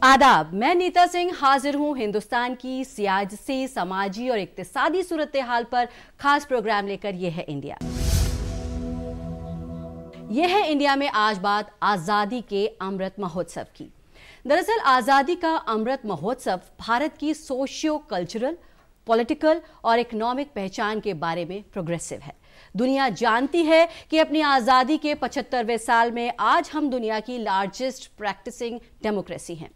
आदाब, मैं नीता सिंह हाजिर हूं हिंदुस्तान की सियासी, समाजी और इक्तिसादी सूरत हाल पर खास प्रोग्राम लेकर। यह है इंडिया। यह है इंडिया में आज बात आज़ादी के अमृत महोत्सव की। दरअसल आज़ादी का अमृत महोत्सव भारत की सोशियो कल्चरल, पॉलिटिकल और इकोनॉमिक पहचान के बारे में प्रोग्रेसिव है। दुनिया जानती है कि अपनी आज़ादी के 75वें साल में आज हम दुनिया की लार्जेस्ट प्रैक्टिसिंग डेमोक्रेसी हैं।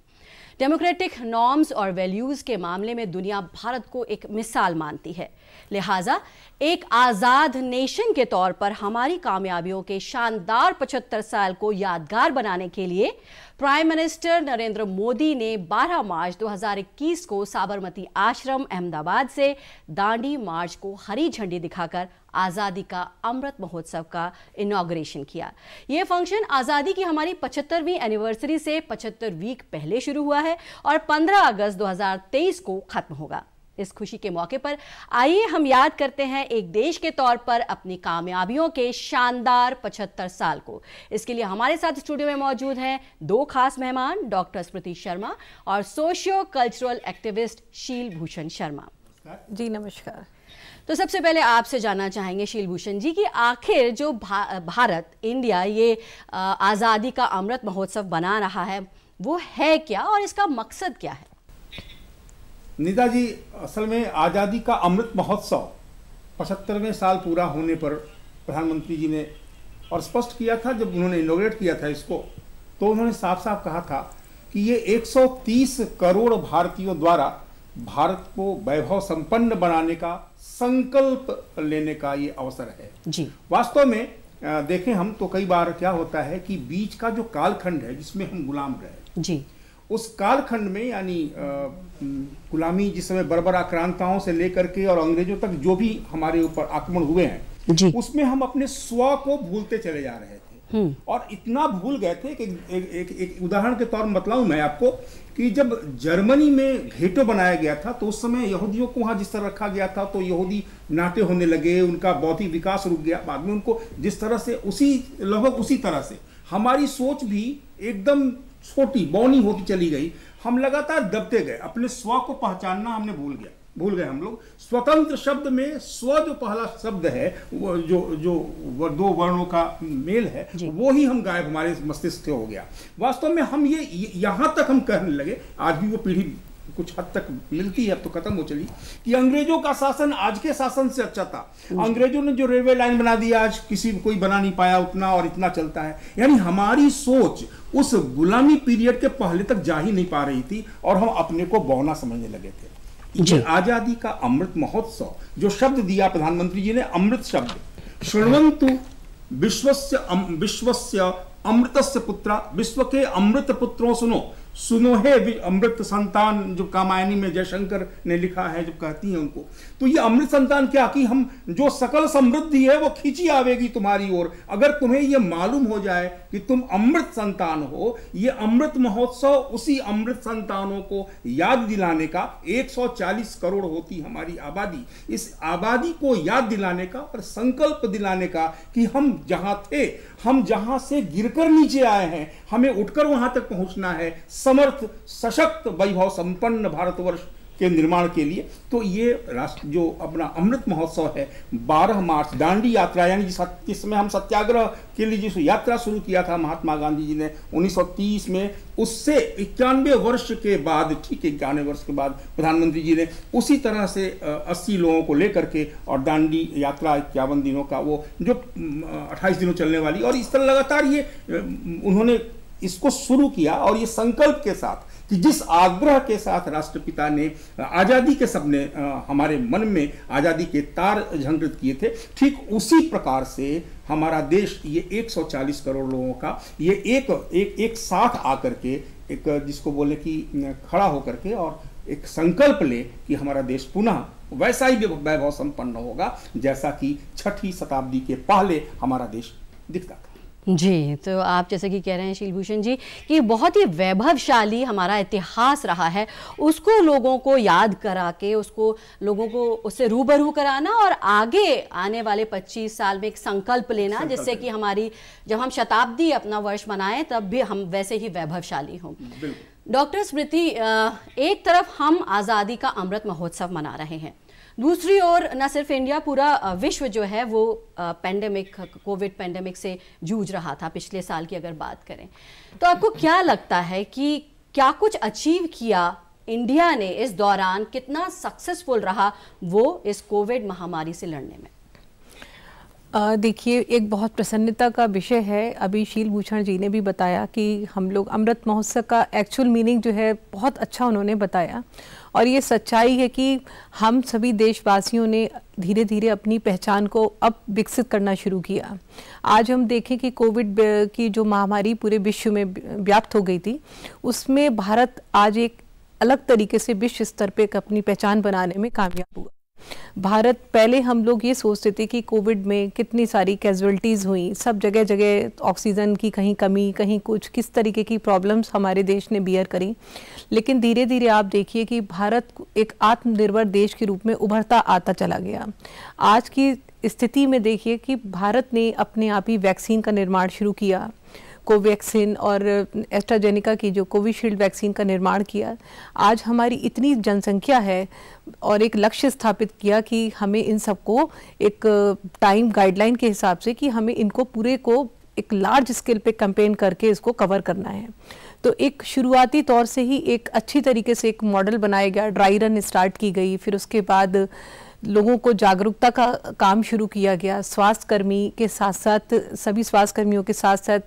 डेमोक्रेटिक नॉर्म्स और वैल्यूज़ के मामले में दुनिया भारत को एक मिसाल मानती है। लिहाजा एक आज़ाद नेशन के तौर पर हमारी कामयाबियों के शानदार 75 साल को यादगार बनाने के लिए प्राइम मिनिस्टर नरेंद्र मोदी ने 12 मार्च 2021 को साबरमती आश्रम अहमदाबाद से दांडी मार्च को हरी झंडी दिखाकर आज़ादी का अमृत महोत्सव का इनॉग्रेशन किया। यह फंक्शन आज़ादी की हमारी 75वीं एनिवर्सरी से 75 वीक पहले शुरू हुआ है और 15 अगस्त 2023 को खत्म होगा। इस खुशी के मौके पर आइए हम याद करते हैं एक देश के तौर पर अपनी कामयाबियों के शानदार 75 साल को। इसके लिए हमारे साथ स्टूडियो में मौजूद हैं दो खास मेहमान, डॉक्टर स्मृति शर्मा और सोशियो कल्चरल एक्टिविस्ट शील भूषण शर्मा। जी नमस्कार। तो सबसे पहले आपसे जानना चाहेंगे शील भूषण जी कि आखिर जो भारत इंडिया ये आज़ादी का अमृत महोत्सव बना रहा है वो है क्या और इसका मकसद क्या है? नीता जी, असल में आज़ादी का अमृत महोत्सव 75वें साल पूरा होने पर प्रधानमंत्री जी ने और स्पष्ट किया था, जब उन्होंने इनॉग्रेट किया था इसको, तो उन्होंने साफ साफ कहा था कि ये 130 करोड़ भारतीयों द्वारा भारत को वैभव संपन्न बनाने का संकल्प लेने का ये अवसर है जी। वास्तव में देखें हम तो कई बार क्या होता है कि बीच का जो कालखंड है जिसमें हम गुलाम रहे जी, उस कालखंड में यानी गुलामी जिस समय बर्बर आक्रांताओं से लेकर के और अंग्रेजों तक जो भी हमारे ऊपर आक्रमण हुए हैं जी, उसमें हम अपने स्व को भूलते चले जा रहे थे और इतना भूल गए थे कि एक उदाहरण के तौर पर बतलाऊं मैं आपको कि जब जर्मनी में घेटो बनाया गया था तो उस समय यहूदियों को वहां जिस तरह रखा गया था तो यहूदी नाटे होने लगे, उनका बौद्धिक विकास रुक गया। बाद में उनको जिस तरह से लगभग उसी तरह से हमारी सोच भी एकदम छोटी बौनी होती चली गई। हम लगातार दबते गए, अपने स्व को पहचानना हमने भूल गए हम लोग। स्वतंत्र शब्द में स्व जो पहला शब्द है वो जो दो वर्णों का मेल है वो ही हम गायब हमारे मस्तिष्क से हो गया। वास्तव में हम ये यहाँ तक हम कहने लगे, आज भी वो पीढ़ी कुछ हद तक मिलती है, अब तो खत्म हो चली, कि अंग्रेजों का शासन आज के शासन से अच्छा था। अंग्रेजों ने जो रेलवे लाइन बना दिया आज कोई बना नहीं पाया उतना, और इतना चलता है। यानी हमारी सोच उस गुलामी पीरियड के पहले तक जा ही नहीं पा रही थी और हम अपने को बौना समझने लगे थे। ये आजादी का अमृत महोत्सव जो शब्द दिया प्रधानमंत्री जी ने, अमृत शब्द, शृण्वन्तु विश्वस्य अमृतस्य पुत्रा, विश्व के अमृत पुत्रों सुनो हे अमृत संतान, जो कामायनी में जयशंकर ने लिखा है, जब कहती हैं उनको, तो ये अमृत संतान क्या कि हम जो सकल समृद्धि है वो खींची आवेगी तुम्हारी ओर। अगर तुम्हें ये मालूम हो जाए कि तुम अमृत संतान हो, ये अमृत महोत्सव उसी अमृत संतानों को याद दिलाने का, 140 करोड़ होती हमारी आबादी, इस आबादी को याद दिलाने का और संकल्प दिलाने का कि हम जहां थे, हम जहां से गिरकर नीचे आए हैं, हमें उठकर वहां तक पहुंचना है समर्थ, सशक्त, वैभव संपन्न भारतवर्ष के निर्माण के लिए। तो ये राष्ट्र जो अपना अमृत महोत्सव है 12 मार्च दांडी यात्रा, यानी जिस समय हम सत्याग्रह के लिए जिस यात्रा शुरू किया था महात्मा गांधी जी ने 1930 में, उससे 91 वर्ष के बाद, ठीक 91 वर्ष के बाद प्रधानमंत्री जी ने उसी तरह से 80 लोगों को लेकर के और दांडी यात्रा 51 दिनों का वो जो 28 दिनों चलने वाली, और इस तरह लगातार ये उन्होंने इसको शुरू किया। और ये संकल्प के साथ कि जिस आग्रह के साथ राष्ट्रपिता ने आज़ादी के सपने हमारे मन में आज़ादी के तार झंकृत किए थे, ठीक उसी प्रकार से हमारा देश ये 140 करोड़ लोगों का ये एक साथ आकर के एक जिसको बोले कि खड़ा होकर के और एक संकल्प ले कि हमारा देश पुनः वैसा ही वैभव संपन्न होगा जैसा कि 6वीं शताब्दी के पहले हमारा देश दिखता था। जी, तो आप जैसे कि कह रहे हैं शीलभूषण जी कि बहुत ही वैभवशाली हमारा इतिहास रहा है, उसको लोगों को याद करा के, उसको लोगों को उससे रूबरू कराना और आगे आने वाले 25 साल में एक संकल्प लेना, जिससे कि हमारी जब हम शताब्दी अपना वर्ष मनाएं तब भी हम वैसे ही वैभवशाली हों। डॉक्टर स्मृति, एक तरफ हम आज़ादी का अमृत महोत्सव मना रहे हैं, दूसरी ओर न सिर्फ इंडिया, पूरा विश्व जो है वो कोविड पेंडेमिक से जूझ रहा था पिछले साल की अगर बात करें। तो आपको क्या लगता है कि क्या कुछ अचीव किया इंडिया ने इस दौरान, कितना सक्सेसफुल रहा वो इस कोविड महामारी से लड़ने में? देखिए, एक बहुत प्रसन्नता का विषय है। अभी शीलभूषण जी ने भी बताया कि हम लोग अमृत महोत्सव का एक्चुअल मीनिंग जो है बहुत अच्छा उन्होंने बताया, और ये सच्चाई है कि हम सभी देशवासियों ने धीरे धीरे अपनी पहचान को अब विकसित करना शुरू किया। आज हम देखें कि कोविड की जो महामारी पूरे विश्व में व्याप्त हो गई थी, उसमें भारत आज एक अलग तरीके से विश्व स्तर पे अपनी पहचान बनाने में कामयाब हुआ। भारत, पहले हम लोग ये सोचते थे कि कोविड में कितनी सारी कैजुअलिटीज़ हुई, सब जगह जगह ऑक्सीजन की कहीं कमी, कहीं कुछ, किस तरीके की प्रॉब्लम्स हमारे देश ने बियर करी। लेकिन धीरे धीरे आप देखिए कि भारत एक आत्मनिर्भर देश के रूप में उभरता आता चला गया। आज की स्थिति में देखिए कि भारत ने अपने आप ही वैक्सीन का निर्माण शुरू किया, कोवैक्सीन और एस्ट्राजेनेका की जो कोविशील्ड वैक्सीन का निर्माण किया। आज हमारी इतनी जनसंख्या है और एक लक्ष्य स्थापित किया कि हमें इन सबको एक टाइम गाइडलाइन के हिसाब से कि हमें इनको पूरे को एक लार्ज स्केल पे कैंपेन करके इसको कवर करना है। तो एक शुरुआती तौर से ही एक अच्छी तरीके से एक मॉडल बनाया गया, ड्राई रन स्टार्ट की गई, फिर उसके बाद लोगों को जागरूकता का काम शुरू किया गया। स्वास्थ्यकर्मी के साथ साथ, सभी स्वास्थ्यकर्मियों के साथ साथ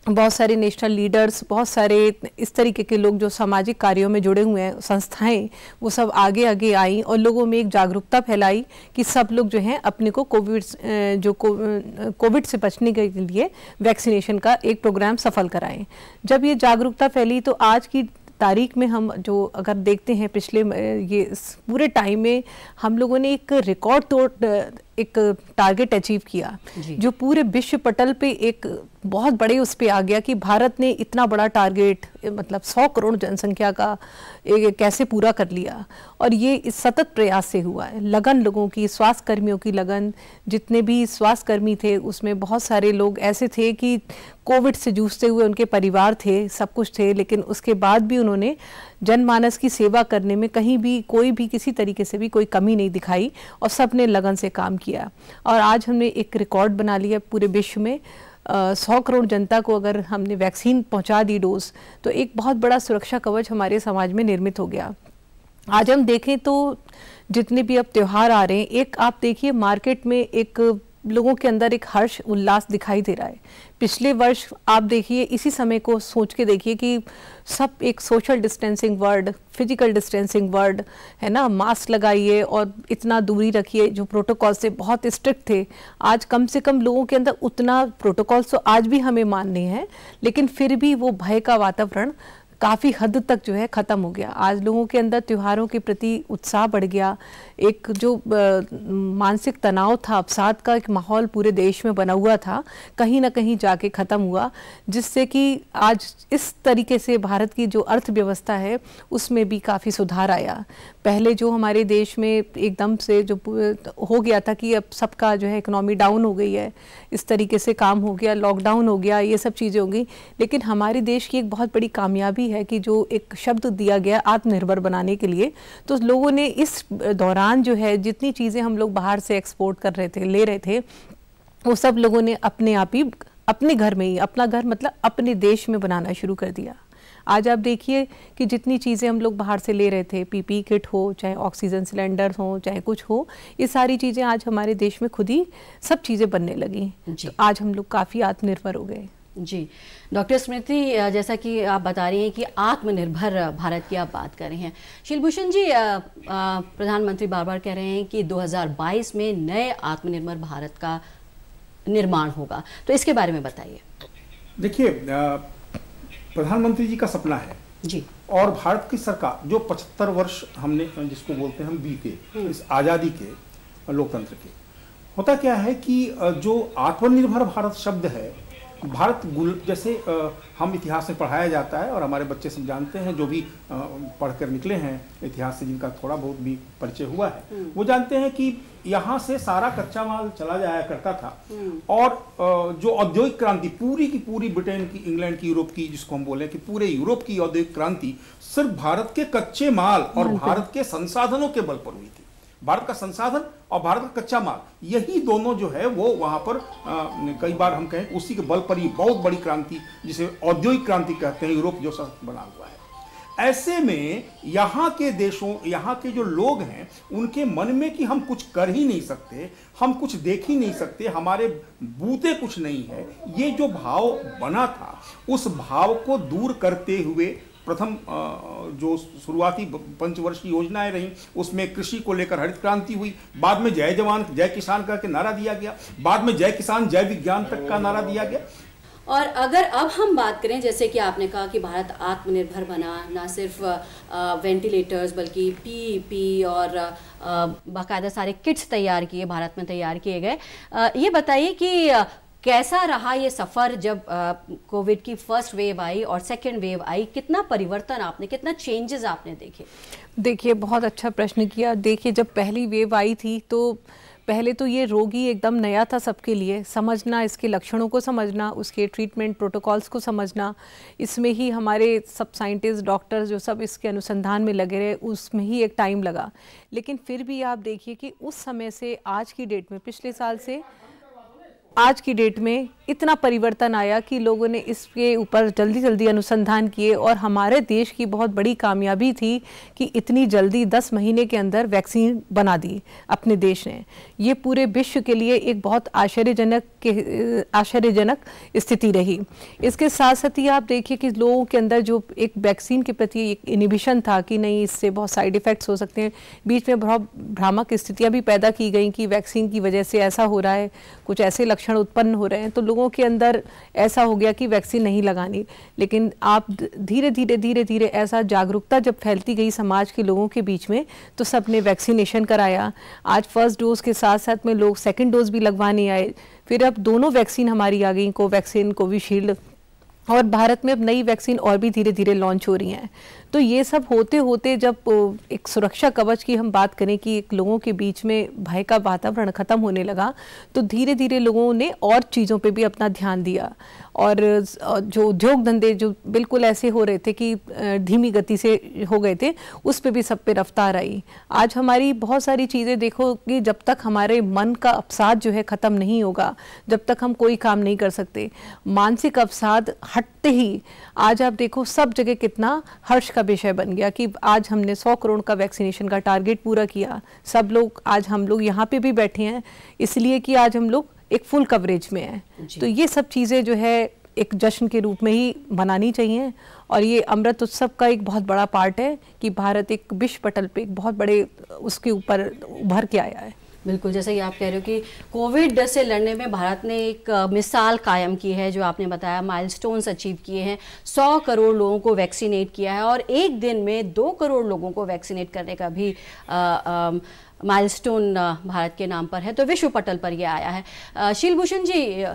बहुत सारे नेशनल लीडर्स, बहुत सारे इस तरीके के लोग जो सामाजिक कार्यों में जुड़े हुए हैं, संस्थाएं, वो सब आगे आगे आई और लोगों में एक जागरूकता फैलाई कि सब लोग जो हैं अपने को कोविड से बचने के लिए वैक्सीनेशन का एक प्रोग्राम सफल कराएं। जब ये जागरूकता फैली तो आज की तारीख में हम जो अगर देखते हैं पिछले ये पूरे टाइम में हम लोगों ने एक रिकॉर्ड तोड़ एक टारगेट अचीव किया, जो पूरे विश्व पटल पे एक बहुत बड़े उस पे आ गया कि भारत ने इतना बड़ा टारगेट, मतलब 100 करोड़ जनसंख्या का कैसे पूरा कर लिया। और ये इस सतत प्रयास से हुआ है, लगन लोगों की, स्वास्थ्य कर्मियों की लगन। जितने भी स्वास्थ्य कर्मी थे उसमें बहुत सारे लोग ऐसे थे कि कोविड से जूझते हुए उनके परिवार थे, सब कुछ थे, लेकिन उसके बाद भी उन्होंने जनमानस की सेवा करने में कहीं भी कोई भी किसी तरीके से भी कोई कमी नहीं दिखाई और सब ने लगन से काम किया। और आज हमने एक रिकॉर्ड बना लिया पूरे विश्व में, 100 करोड़ जनता को अगर हमने वैक्सीन पहुंचा दी डोज, तो एक बहुत बड़ा सुरक्षा कवच हमारे समाज में निर्मित हो गया। आज हम देखें तो जितने भी अब त्यौहार आ रहे हैं, एक आप देखिए मार्केट में एक लोगों के अंदर एक हर्ष उल्लास दिखाई दे रहा है। पिछले वर्ष आप देखिए इसी समय को सोच के देखिए कि सब एक social distancing word, physical distancing word है ना, मास्क लगाइए और इतना दूरी रखिए, जो प्रोटोकॉल से बहुत स्ट्रिक्ट थे। आज कम से कम लोगों के अंदर उतना प्रोटोकॉल तो आज भी हमें मानने हैं, लेकिन फिर भी वो भय का वातावरण काफ़ी हद तक जो है ख़त्म हो गया। आज लोगों के अंदर त्योहारों के प्रति उत्साह बढ़ गया। एक जो मानसिक तनाव था, अवसाद का एक माहौल पूरे देश में बना हुआ था, कहीं ना कहीं जाके ख़त्म हुआ, जिससे कि आज इस तरीके से भारत की जो अर्थव्यवस्था है उसमें भी काफ़ी सुधार आया। पहले जो हमारे देश में एकदम से जो हो गया था कि अब सबका जो है इकोनॉमी डाउन हो गई है, इस तरीके से काम हो गया, लॉकडाउन हो गया, ये सब चीज़ें हो गई। लेकिन हमारे देश की एक बहुत बड़ी कामयाबी है कि जो एक शब्द दिया गया आत्मनिर्भर बनाने के लिए, तो लोगों ने इस दौरान जो है जितनी चीज़ें हम लोग बाहर से एक्सपोर्ट कर रहे थे, ले रहे थे, वो सब लोगों ने अपने आप ही अपने घर में ही, अपना घर मतलब अपने देश में बनाना शुरू कर दिया। आज आप देखिए कि जितनी चीज़ें हम लोग बाहर से ले रहे थे, पीपी किट हो, चाहे ऑक्सीजन सिलेंडर हो, चाहे कुछ हो, ये सारी चीज़ें आज हमारे देश में खुद ही सब चीज़ें बनने लगी। तो आज हम लोग काफ़ी आत्मनिर्भर हो गए। जी डॉक्टर स्मृति, जैसा कि आप बता रही हैं कि आत्मनिर्भर भारत की आप बात कर रहे हैं, शीलभूषण जी प्रधानमंत्री बार बार कह रहे हैं कि 2022 में नए आत्मनिर्भर भारत का निर्माण होगा, तो इसके बारे में बताइए। देखिए, प्रधानमंत्री जी का सपना है जी, और भारत की सरकार जो 75 वर्ष हमने जिसको बोलते हैं हम बीते इस आज़ादी के, लोकतंत्र के, होता क्या है कि जो आत्मनिर्भर भारत शब्द है भारत जैसे हम इतिहास में पढ़ाया जाता है और हमारे बच्चे सब जानते हैं, जो भी पढ़कर निकले हैं इतिहास से, जिनका थोड़ा बहुत भी परिचय हुआ है, वो जानते हैं कि यहाँ से सारा कच्चा माल चला जाया करता था। और जो औद्योगिक क्रांति पूरी की पूरी ब्रिटेन की, इंग्लैंड की, यूरोप की, जिसको हम बोले कि पूरे यूरोप की औद्योगिक क्रांति सिर्फ भारत के कच्चे माल और भारत के संसाधनों के बल पर हुई थी। भारत का संसाधन और भारत का कच्चा माल, यही दोनों जो है वो वहां पर कई बार हम कहें उसी के बल पर ही बहुत बड़ी क्रांति, जिसे औद्योगिक क्रांति कहते हैं, यूरोप जो सब बना हुआ है। ऐसे में यहाँ के देशों, यहाँ के जो लोग हैं, उनके मन में कि हम कुछ कर ही नहीं सकते, हम कुछ देख ही नहीं सकते, हमारे बूते कुछ नहीं है, ये जो भाव बना था, उस भाव को दूर करते हुए प्रथम जो शुरुआती पंचवर्षीय योजनाएं रहीं, उसमें कृषि को लेकर हरित क्रांति हुई, बाद में जय जवान जय किसान का नारा दिया गया, बाद में जय किसान जय विज्ञान तक का नारा दिया गया। और अगर अब हम बात करें, जैसे कि आपने कहा कि भारत आत्मनिर्भर बना, ना सिर्फ वेंटिलेटर्स बल्कि पीईपी और बाकायदा सारे किट्स तैयार किए, भारत में तैयार किए गए। ये बताइए कि कैसा रहा ये सफ़र जब कोविड की फर्स्ट वेव आई और सेकेंड वेव आई, कितना परिवर्तन आपने, कितना चेंजेस आपने देखे? देखिए, बहुत अच्छा प्रश्न किया। देखिए, जब पहली वेव आई थी तो पहले तो ये रोग ही एकदम नया था सबके लिए, समझना, इसके लक्षणों को समझना, उसके ट्रीटमेंट प्रोटोकॉल्स को समझना, इसमें ही हमारे सब साइंटिस्ट, डॉक्टर्स जो सब इसके अनुसंधान में लगे रहे, उसमें ही एक टाइम लगा। लेकिन फिर भी आप देखिए कि उस समय से आज की डेट में, पिछले साल से आज की डेट में इतना परिवर्तन आया कि लोगों ने इसके ऊपर जल्दी जल्दी अनुसंधान किए। और हमारे देश की बहुत बड़ी कामयाबी थी कि इतनी जल्दी 10 महीने के अंदर वैक्सीन बना दी अपने देश ने। ये पूरे विश्व के लिए एक बहुत आश्चर्यजनक स्थिति रही। इसके साथ साथ ही आप देखिए कि लोगों के अंदर जो एक वैक्सीन के प्रति एक इनिबिशन था कि नहीं, इससे बहुत साइड इफ़ेक्ट्स हो सकते हैं, बीच में बहुत भ्रामक स्थितियाँ भी पैदा की गई कि वैक्सीन की वजह से ऐसा हो रहा है, कुछ ऐसे लक्षण उत्पन्न हो रहे हैं, तो लोगों के अंदर ऐसा हो गया कि वैक्सीन नहीं लगानी। लेकिन आप धीरे धीरे ऐसा जागरूकता जब फैलती गई समाज के लोगों के बीच में, तो सब ने वैक्सीनेशन कराया। आज फर्स्ट डोज के साथ साथ में लोग सेकंड डोज भी लगवाने आए। फिर अब दोनों वैक्सीन हमारी आ गई, कोवैक्सीन, कोविशील्ड, और भारत में अब नई वैक्सीन और भी धीरे धीरे लॉन्च हो रही हैं। तो ये सब होते होते जब एक सुरक्षा कवच की हम बात करें कि एक लोगों के बीच में भय का वातावरण ख़त्म होने लगा, तो धीरे धीरे लोगों ने और चीज़ों पे भी अपना ध्यान दिया। और जो उद्योग धंधे जो बिल्कुल ऐसे हो रहे थे कि धीमी गति से हो गए थे, उस पे भी सब पे रफ्तार आई। आज हमारी बहुत सारी चीज़ें देखो कि जब तक हमारे मन का अवसाद जो है ख़त्म नहीं होगा, जब तक हम कोई काम नहीं कर सकते। मानसिक अवसाद हटते ही आज आप देखो सब जगह कितना हर्ष का विषय बन गया कि आज हमने 100 करोड़ का वैक्सीनेशन का टारगेट पूरा किया। सब लोग, आज हम लोग यहाँ पे भी बैठे हैं इसलिए कि आज हम लोग एक फुल कवरेज में है। तो ये सब चीज़ें जो है एक जश्न के रूप में ही मनानी चाहिए। और ये अमृत उत्सव का एक बहुत बड़ा पार्ट है कि भारत एक विश्व पटल पे एक बहुत बड़े उसके ऊपर उभर के आया है। बिल्कुल, जैसे कि आप कह रहे हो कि कोविड से लड़ने में भारत ने एक मिसाल कायम की है, जो आपने बताया माइलस्टोन्स अचीव किए हैं। 100 करोड़ लोगों को वैक्सीनेट किया है और एक दिन में 2 करोड़ लोगों को वैक्सीनेट करने का भी माइलस्टोन भारत के नाम पर है। तो विश्व पटल पर यह आया है। शीलभूषण जी,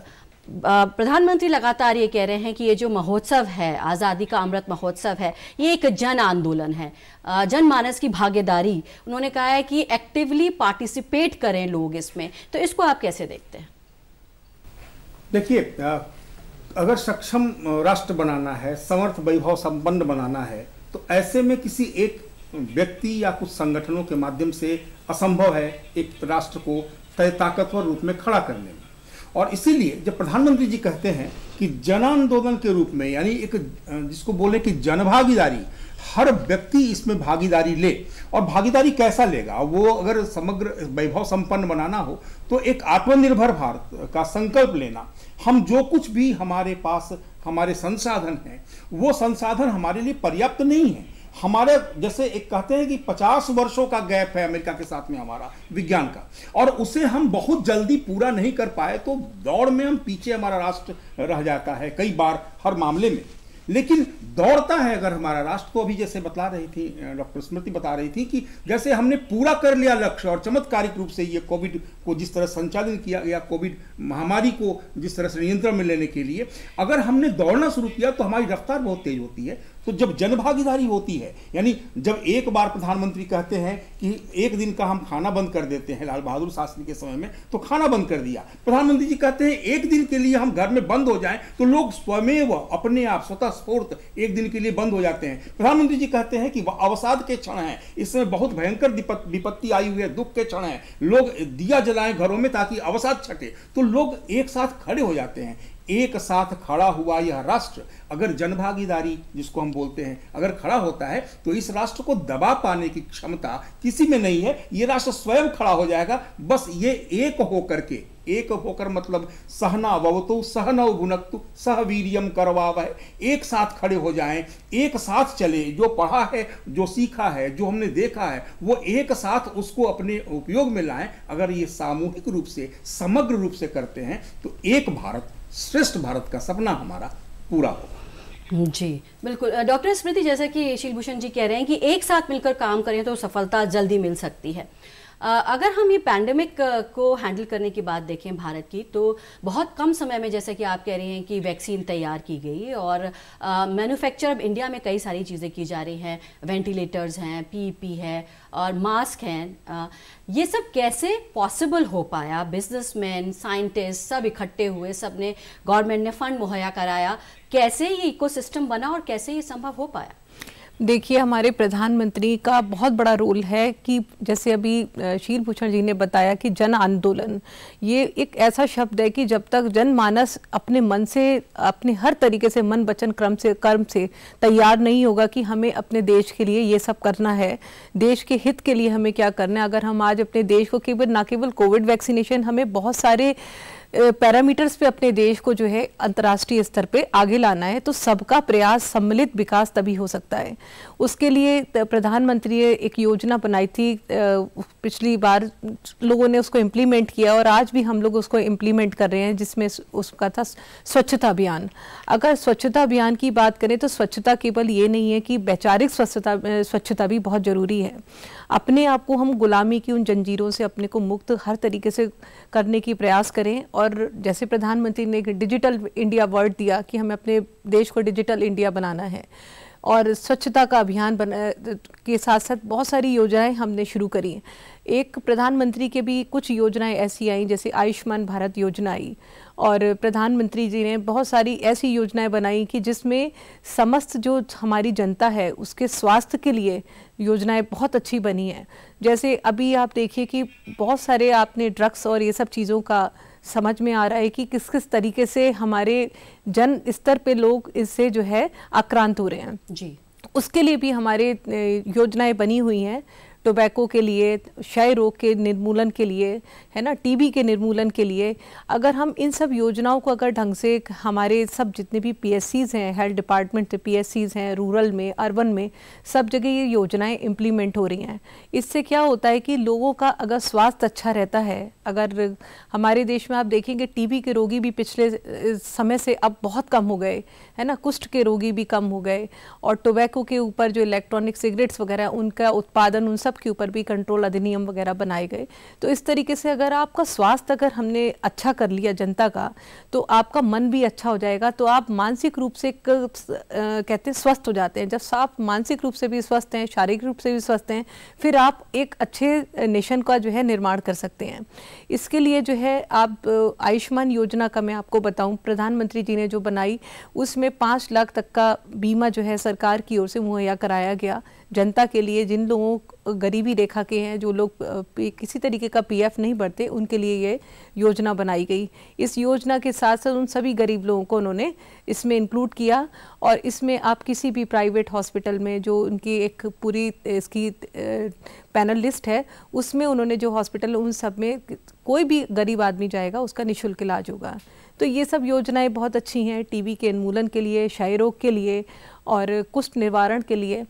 प्रधानमंत्री लगातार ये कह रहे हैं कि ये जो महोत्सव है, आज़ादी का अमृत महोत्सव है, ये एक जन आंदोलन है, जनमानस की भागीदारी। उन्होंने कहा है कि एक्टिवली पार्टिसिपेट करें लोग इसमें। तो इसको आप कैसे देखते हैं? देखिए, अगर सक्षम राष्ट्र बनाना है, समर्थ वैभव संपन्न बनाना है, तो ऐसे में किसी एक व्यक्ति या कुछ संगठनों के माध्यम से असंभव है एक राष्ट्र को ताकतवर रूप में खड़ा करने में। और इसीलिए जब प्रधानमंत्री जी कहते हैं कि जन आंदोलन के रूप में, यानी एक जिसको बोले कि जनभागीदारी, हर व्यक्ति इसमें भागीदारी ले। और भागीदारी कैसा लेगा? वो अगर समग्र वैभव संपन्न बनाना हो तो एक आत्मनिर्भर भारत का संकल्प लेना। हम जो कुछ भी हमारे पास हमारे संसाधन हैं, वो संसाधन हमारे लिए पर्याप्त नहीं है। हमारे जैसे एक कहते हैं कि 50 वर्षों का गैप है अमेरिका के साथ में हमारा विज्ञान का, और उसे हम बहुत जल्दी पूरा नहीं कर पाए, तो दौड़ में हम पीछे, हमारा राष्ट्र रह जाता है कई बार हर मामले में। लेकिन दौड़ता है अगर हमारा राष्ट्र। को अभी जैसे बता रही थी डॉक्टर स्मृति बता रही थी कि जैसे हमने पूरा कर लिया लक्ष्य और चमत्कारिक रूप से ये कोविड को जिस तरह संचालन किया गया, कोविड महामारी को जिस तरह से नियंत्रण में लेने के लिए अगर हमने दौड़ना शुरू किया तो हमारी रफ्तार बहुत तेज होती है। तो जब जनभागीदारी होती है, यानी जब एक बार प्रधानमंत्री कहते हैं कि एक दिन का हम खाना बंद कर देते हैं, लाल बहादुर शास्त्री के समय में तो खाना बंद कर दिया, प्रधानमंत्री जी कहते हैं एक दिन के लिए हम घर में बंद हो जाएं तो लोग स्वयं अपने आप स्वतः स्फूर्त एक दिन के लिए बंद हो जाते हैं। प्रधानमंत्री जी कहते हैं कि अवसाद के क्षण हैं, इस समय बहुत भयंकर विपत्ति आई हुई है, दुख के क्षण हैं, लोग दिया जलाएं घरों में ताकि अवसाद छटे, तो लोग एक साथ खड़े हो जाते हैं। एक साथ खड़ा हुआ यह राष्ट्र अगर जनभागीदारी जिसको हम बोलते हैं अगर खड़ा होता है तो इस राष्ट्र को दबा पाने की क्षमता किसी में नहीं है। ये राष्ट्र स्वयं खड़ा हो जाएगा। बस ये एक होकर मतलब सहना भवतु सहनौ भुनक्तु सह वीर्यम करवावहै, एक साथ खड़े हो जाएं, एक साथ चले, जो पढ़ा है, जो सीखा है, जो हमने देखा है वो एक साथ उसको अपने उपयोग में लाएं। अगर ये सामूहिक रूप से समग्र रूप से करते हैं तो एक भारत श्रेष्ठ भारत का सपना हमारा पूरा होगा। जी बिल्कुल डॉक्टर स्मृति, जैसा कि शीलभूषण जी कह रहे हैं कि एक साथ मिलकर काम करें तो सफलता जल्दी मिल सकती है। अगर हम ये पैंडेमिक को हैंडल करने की बात देखें भारत की, तो बहुत कम समय में जैसे कि आप कह रहे हैं कि वैक्सीन तैयार की गई और मैन्युफैक्चर अब इंडिया में कई सारी चीज़ें की जा रही हैं, वेंटिलेटर्स हैं, पीईपी है और मास्क हैं। ये सब कैसे पॉसिबल हो पाया? बिजनेसमैन, साइंटिस्ट सब इकट्ठे हुए, सब ने, गवर्नमेंट ने फंड मुहैया कराया, कैसे ये इकोसिस्टम बना और कैसे ये संभव हो पाया? देखिए, हमारे प्रधानमंत्री का बहुत बड़ा रोल है कि जैसे अभी शीलभूषण जी ने बताया कि जन आंदोलन, ये एक ऐसा शब्द है कि जब तक जनमानस अपने मन से, अपने हर तरीके से मन वचन कर्म से तैयार नहीं होगा कि हमें अपने देश के लिए ये सब करना है, देश के हित के लिए हमें क्या करना है। अगर हम आज अपने देश को ना केवल कोविड वैक्सीनेशन, हमें बहुत सारे पैरामीटर्स पे अपने देश को जो है अंतर्राष्ट्रीय स्तर पे आगे लाना है, तो सबका प्रयास, सम्मिलित विकास तभी हो सकता है। उसके लिए प्रधानमंत्री ने एक योजना बनाई थी, पिछली बार लोगों ने उसको इम्प्लीमेंट किया और आज भी हम लोग उसको इम्प्लीमेंट कर रहे हैं, जिसमें उसका था स्वच्छता अभियान। अगर स्वच्छता अभियान की बात करें तो स्वच्छता केवल ये नहीं है कि वैचारिक स्वच्छता भी बहुत ज़रूरी है। अपने आप को हम गुलामी की उन जंजीरों से अपने को मुक्त हर तरीके से करने की प्रयास करें। और जैसे प्रधानमंत्री ने एक डिजिटल इंडिया वर्ड दिया कि हमें अपने देश को डिजिटल इंडिया बनाना है, और स्वच्छता का अभियान के साथ साथ बहुत सारी योजनाएं हमने शुरू करी हैं। एक प्रधानमंत्री के भी कुछ योजनाएं ऐसी आई, जैसे आयुष्मान भारत योजना आई, और प्रधानमंत्री जी ने बहुत सारी ऐसी योजनाएं बनाई कि जिसमें समस्त जो हमारी जनता है उसके स्वास्थ्य के लिए योजनाएं बहुत अच्छी बनी हैं। जैसे अभी आप देखिए कि बहुत सारे आपने ड्रग्स और ये सब चीज़ों का समझ में आ रहा है कि किस किस तरीके से हमारे जन स्तर पे लोग इससे जो है आक्रांत हो रहे हैं जी। उसके लिए भी हमारे योजनाएं बनी हुई हैं, टोबैको के लिए, क्षय रोग के निर्मूलन के लिए, है ना, टीबी के निर्मूलन के लिए। अगर हम इन सब योजनाओं को अगर ढंग से, हमारे सब जितने भी पीएससीज हैं, हेल्थ डिपार्टमेंट के पीएससीज हैं, रूरल में, अर्बन में, सब जगह ये योजनाएं इम्प्लीमेंट हो रही हैं। इससे क्या होता है कि लोगों का अगर स्वास्थ्य अच्छा रहता है, अगर हमारे देश में आप देखेंगे टीबी के रोगी भी पिछले समय से अब बहुत कम हो गए, है ना, कुष्ठ के रोगी भी कम हो गए, और टोबैको के ऊपर जो इलेक्ट्रॉनिक सिगरेट्स वगैरह उनका उत्पादन, उन सब के ऊपर भी कंट्रोल अधिनियम वगैरह बनाए गए। तो इस तरीके से अगर आपका स्वास्थ्य अगर हमने अच्छा कर लिया जनता का, तो आपका मन भी अच्छा हो जाएगा, तो आप मानसिक रूप से कहते हैं स्वस्थ हो जाते हैं। जब आप मानसिक रूप से भी स्वस्थ हैं, शारीरिक रूप से भी स्वस्थ हैं, फिर आप एक अच्छे नेशन का जो है निर्माण कर सकते हैं। इसके लिए जो है आप आयुष्मान योजना का मैं आपको बताऊं, प्रधानमंत्री जी ने जो बनाई उसमें 5 लाख तक का बीमा जो है सरकार की ओर से मुहैया कराया गया जनता के लिए। जिन लोगों गरीबी रेखा के हैं, जो लोग किसी तरीके का पीएफ नहीं भरते, उनके लिए ये योजना बनाई गई। इस योजना के साथ साथ उन सभी गरीब लोगों को उन्होंने इसमें इंक्लूड किया, और इसमें आप किसी भी प्राइवेट हॉस्पिटल में, जो उनकी एक पूरी इसकी पैनल लिस्ट है, उसमें उन्होंने जो हॉस्पिटल, उन सब में कोई भी गरीब आदमी जाएगा उसका निःशुल्क इलाज होगा। तो ये सब योजनाएं बहुत अच्छी हैं टीबी के उन्मूलन के लिए, क्षय रोग के लिए और कुष्ठ निवारण के लिए।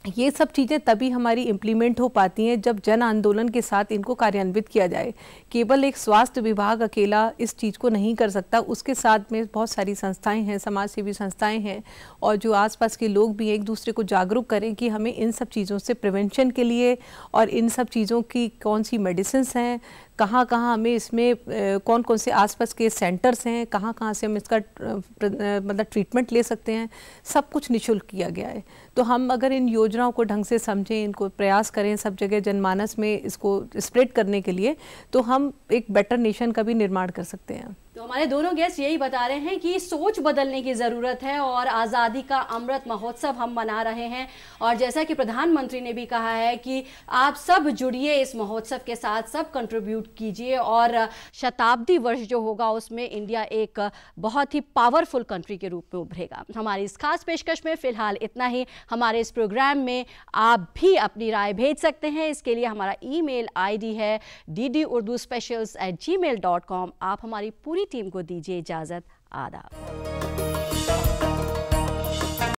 ये सब चीज़ें तभी हमारी इम्प्लीमेंट हो पाती हैं जब जन आंदोलन के साथ इनको कार्यान्वित किया जाए। केवल एक स्वास्थ्य विभाग अकेला इस चीज़ को नहीं कर सकता, उसके साथ में बहुत सारी संस्थाएं हैं, समाज सेवी संस्थाएं हैं, और जो आसपास के लोग भी एक दूसरे को जागरूक करें कि हमें इन सब चीज़ों से प्रिवेंशन के लिए और इन सब चीज़ों की कौन सी मेडिसिन्स हैं, कहाँ कहाँ हमें इसमें कौन कौन से आसपास के सेंटर्स हैं, कहाँ कहाँ से हम इसका मतलब ट्रीटमेंट ले सकते हैं, सब कुछ निःशुल्क किया गया है। तो हम अगर इन योजनाओं को ढंग से समझें, इनको प्रयास करें सब जगह जनमानस में इसको स्प्रेड करने के लिए, तो हम एक बेटर नेशन का भी निर्माण कर सकते हैं। तो हमारे दोनों गेस्ट यही बता रहे हैं कि सोच बदलने की ज़रूरत है और आज़ादी का अमृत महोत्सव हम मना रहे हैं। और जैसा कि प्रधानमंत्री ने भी कहा है कि आप सब जुड़िए इस महोत्सव के साथ, सब कंट्रीब्यूट कीजिए और शताब्दी वर्ष जो होगा उसमें इंडिया एक बहुत ही पावरफुल कंट्री के रूप में उभरेगा। हमारी इस खास पेशकश में फ़िलहाल इतना ही। हमारे इस प्रोग्राम में आप भी अपनी राय भेज सकते हैं। इसके लिए हमारा ईमेल आईडी है ddurduspecials@gmail.com। आप हमारी पूरी टीम को दीजिए इजाज़त। आदाब।